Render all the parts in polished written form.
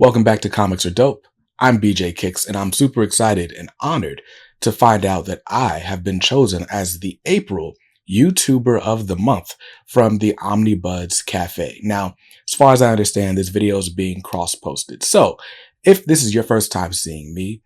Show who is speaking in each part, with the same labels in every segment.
Speaker 1: Welcome back to Comics Are Dope. I'm BJ Kicks, and I'm super excited and honored to find out that I have been chosen as the April YouTuber of the Month from the Omnibuds Cafe. Now, as far as I understand, this video is being cross-posted. So, if this is your first time seeing me,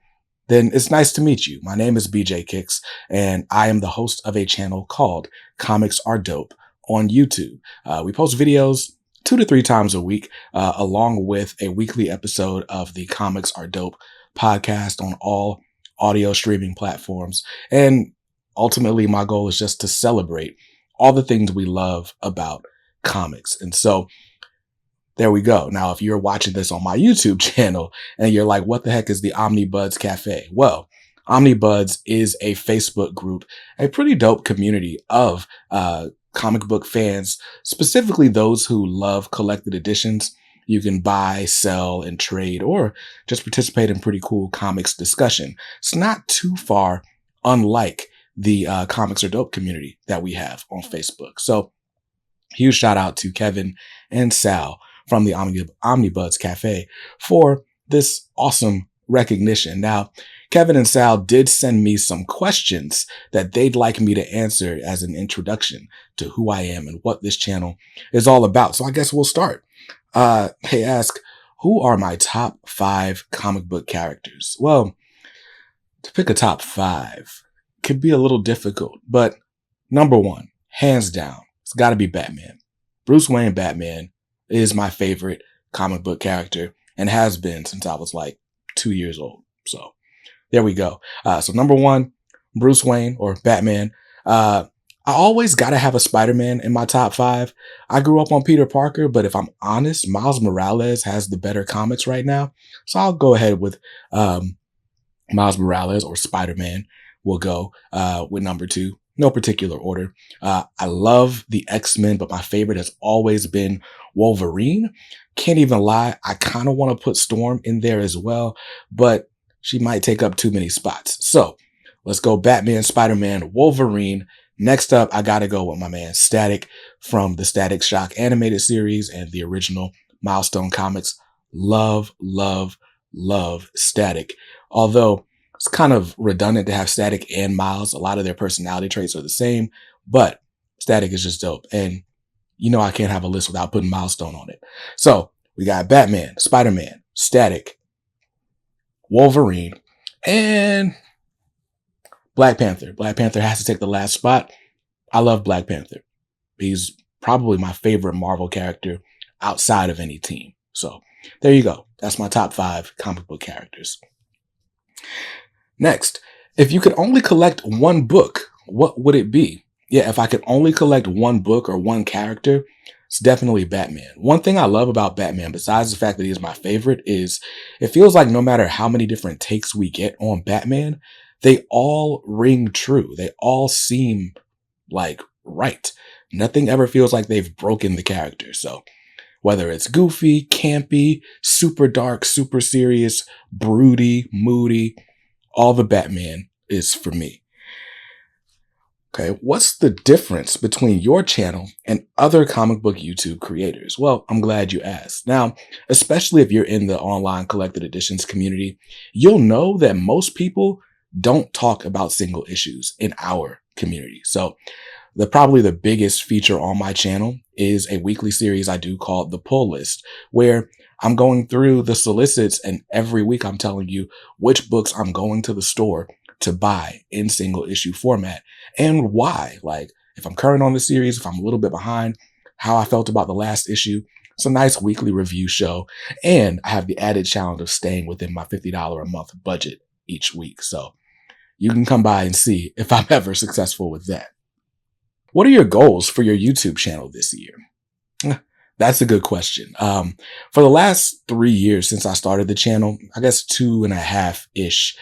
Speaker 1: then it's nice to meet you. My name is BJ Kicks, and I am the host of a channel called Comics Are Dope on YouTube. We post videos 2 to 3 times a week, along with a weekly episode of the Comics Are Dope podcast on all audio streaming platforms. And ultimately, my goal is just to celebrate all the things we love about comics. And so there we go. Now, if you're watching this on my YouTube channel and you're like, what the heck is the Omnibuds Cafe? Well, Omnibuds is a Facebook group, a pretty dope community of comic book fans, specifically those who love collected editions. You can buy, sell, and trade, or just participate in pretty cool comics discussion. It's not too far unlike the Comics Are Dope community that we have on Facebook. So huge shout out to Kevin and Sal from the Omnibuds Cafe for this awesome recognition. Now, Kevin and Sal did send me some questions that they'd like me to answer as an introduction to who I am and what this channel is all about. So I guess we'll start. They ask, who are my top 5 comic book characters? Well, to pick a top 5 could be a little difficult, but number 1, hands down, it's got to be Batman. Bruce Wayne Batman is my favorite comic book character and has been since I was like 2 years old. So there we go. So number 1, Bruce Wayne or Batman. I always got to have a Spider-Man in my top 5. I grew up on Peter Parker, but if I'm honest, Miles Morales has the better comics right now. So I'll go ahead with Miles Morales, or Spider-Man will go with number 2. No particular order. I love the X-Men, but my favorite has always been Wolverine. Can't even lie, I kind of want to put Storm in there as well, but she might take up too many spots. So let's go Batman, Spider-Man, Wolverine. Next up, I got to go with my man Static from the Static Shock animated series and the original Milestone comics. Love, love, love Static. Although it's kind of redundant to have Static and Miles. A lot of their personality traits are the same, but Static is just dope. And you know I can't have a list without putting Milestone on it. So we got Batman, Spider-Man, Static, Wolverine, and Black Panther. Black Panther has to take the last spot. I love Black Panther. He's probably my favorite Marvel character outside of any team. So there you go. That's my top 5 comic book characters. Next, if you could only collect one book, what would it be? Yeah, if I could only collect one book or one character, it's definitely Batman. One thing I love about Batman, besides the fact that he is my favorite, is it feels like no matter how many different takes we get on Batman, they all ring true. They all seem like right. Nothing ever feels like they've broken the character. So whether it's goofy, campy, super dark, super serious, broody, moody, all the Batman is for me. Okay, what's the difference between your channel and other comic book YouTube creators? Well, I'm glad you asked. Now, especially if you're in the online collected editions community, you'll know that most people don't talk about single issues in our community. So probably the biggest feature on my channel is a weekly series I do called The Pull List, where I'm going through the solicits and every week I'm telling you which books I'm going to the store to buy in single issue format and why. Like if I'm current on the series, if I'm a little bit behind, how I felt about the last issue. It's a nice weekly review show. And I have the added challenge of staying within my $50 a month budget each week. So you can come by and see if I'm ever successful with that. What are your goals for your YouTube channel this year? That's a good question. For the last 3 years since I started the channel, I guess 2.5-ish,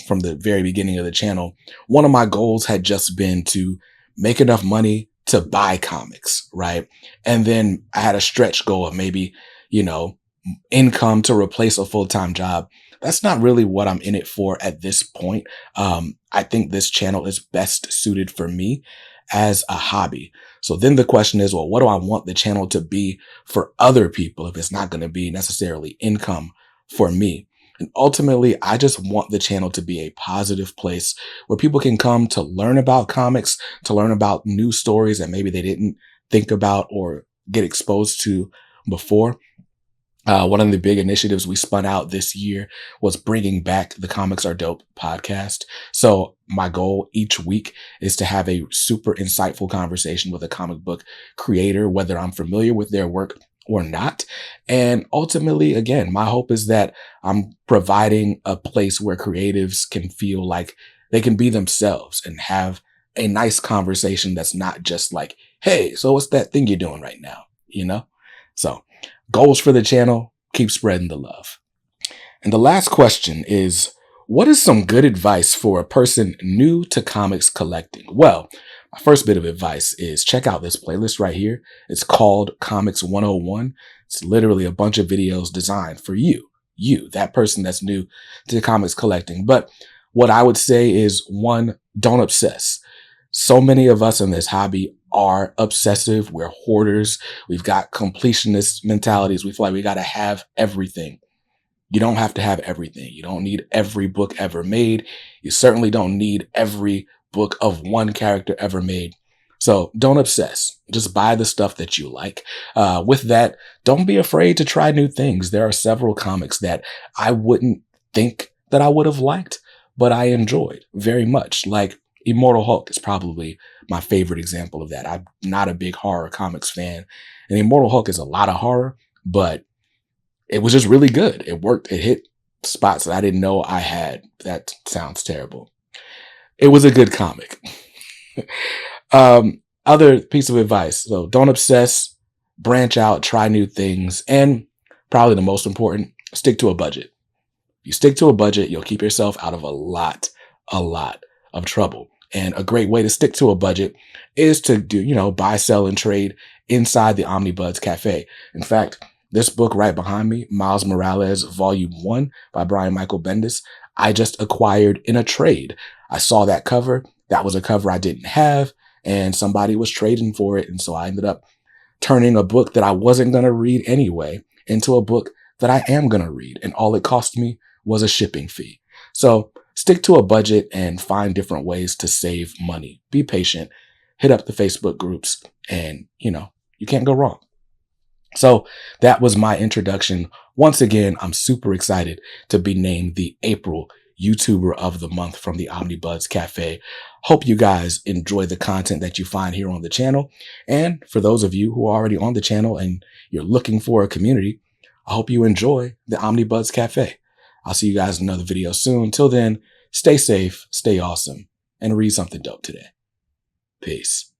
Speaker 1: from the very beginning of the channel, one of my goals had just been to make enough money to buy comics, right? And then I had a stretch goal of maybe, income to replace a full-time job. That's not really what I'm in it for at this point. I think this channel is best suited for me as a hobby. So then the question is, well, what do I want the channel to be for other people if it's not going to be necessarily income for me? And ultimately, I just want the channel to be a positive place where people can come to learn about comics, to learn about new stories that maybe they didn't think about or get exposed to before. One of the big initiatives we spun out this year was bringing back the Comics Are Dope podcast. So my goal each week is to have a super insightful conversation with a comic book creator, whether I'm familiar with their work or not. And ultimately, again, my hope is that I'm providing a place where creatives can feel like they can be themselves and have a nice conversation that's not just like, hey, so what's that thing you're doing right now? You know? So goals for the channel, keep spreading the love. And the last question is, what is some good advice for a person new to comics collecting? Well, my first bit of advice is check out this playlist right here. It's called Comics 101. It's literally a bunch of videos designed for you, that person that's new to comics collecting. But what I would say is, one, don't obsess. So many of us in this hobby are obsessive. We're hoarders. We've got completionist mentalities. We feel like we got to have everything. You don't have to have everything. You don't need every book ever made. You certainly don't need every book of one character ever made. So don't obsess. Just buy the stuff that you like. With that, don't be afraid to try new things. There are several comics that I wouldn't think that I would have liked, but I enjoyed very much. Like Immortal Hulk is probably my favorite example of that. I'm not a big horror comics fan, and Immortal Hulk is a lot of horror, but it was just really good. It worked. It hit spots that I didn't know I had. That sounds terrible. It was a good comic. Other piece of advice. So don't obsess, branch out, try new things. And probably the most important, stick to a budget. If you stick to a budget, you'll keep yourself out of a lot of trouble. And a great way to stick to a budget is to do, buy, sell, and trade inside the Omnibuds Cafe. In fact, this book right behind me, Miles Morales, Volume 1 by Brian Michael Bendis, I just acquired in a trade. I saw that cover. That was a cover I didn't have, and somebody was trading for it. And so I ended up turning a book that I wasn't going to read anyway into a book that I am going to read. And all it cost me was a shipping fee. So stick to a budget and find different ways to save money. Be patient, hit up the Facebook groups, and you can't go wrong. So that was my introduction. Once again, I'm super excited to be named the April YouTuber of the Month from the Omnibuds Cafe. Hope you guys enjoy the content that you find here on the channel. And for those of you who are already on the channel and you're looking for a community, I hope you enjoy the Omnibuds Cafe. I'll see you guys in another video soon. Till then, stay safe, stay awesome, and read something dope today. Peace.